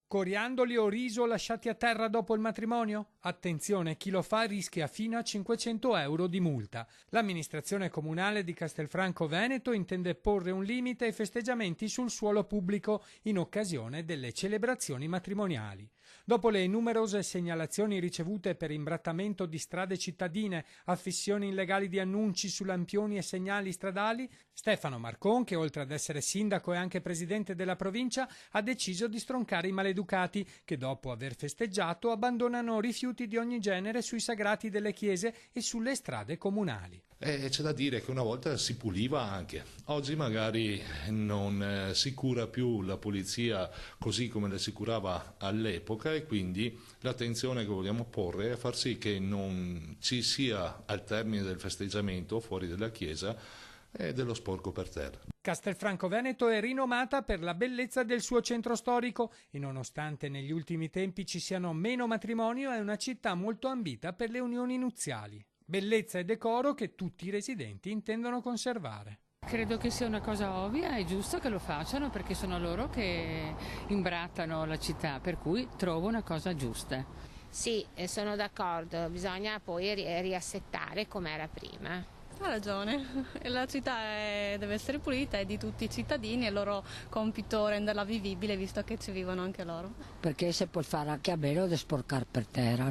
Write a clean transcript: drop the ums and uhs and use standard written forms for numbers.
Coriandoli o riso lasciati a terra dopo il matrimonio? Attenzione, chi lo fa rischia fino a 500 euro di multa. L'amministrazione comunale di Castelfranco Veneto intende porre un limite ai festeggiamenti sul suolo pubblico in occasione delle celebrazioni matrimoniali. Dopo le numerose segnalazioni ricevute per imbrattamento di strade cittadine, affissioni illegali di annunci su lampioni e segnali stradali, Stefano Marcon, che oltre ad essere sindaco è anche presidente della provincia, ha deciso di stroncare i maleducati che dopo aver festeggiato abbandonano rifiuti di ogni genere sui sagrati delle chiese e sulle strade comunali. C'è da dire che una volta si puliva anche, oggi magari non si cura più la pulizia così come la si curava all'epoca e quindi l'attenzione che vogliamo porre è far sì che non ci sia al termine del festeggiamento fuori dalla chiesa dello sporco per terra. Castelfranco Veneto è rinomata per la bellezza del suo centro storico e nonostante negli ultimi tempi ci siano meno matrimoni è una città molto ambita per le unioni nuziali. Bellezza e decoro che tutti i residenti intendono conservare. Credo che sia una cosa ovvia e giusto che lo facciano perché sono loro che imbrattano la città, per cui trovo una cosa giusta. Sì, sono d'accordo, bisogna poi riassettare come era prima. Ha ragione, la città deve essere pulita, è di tutti i cittadini, è il loro compito renderla vivibile visto che ci vivono anche loro. Perché si può fare anche a meno di sporcare per terra.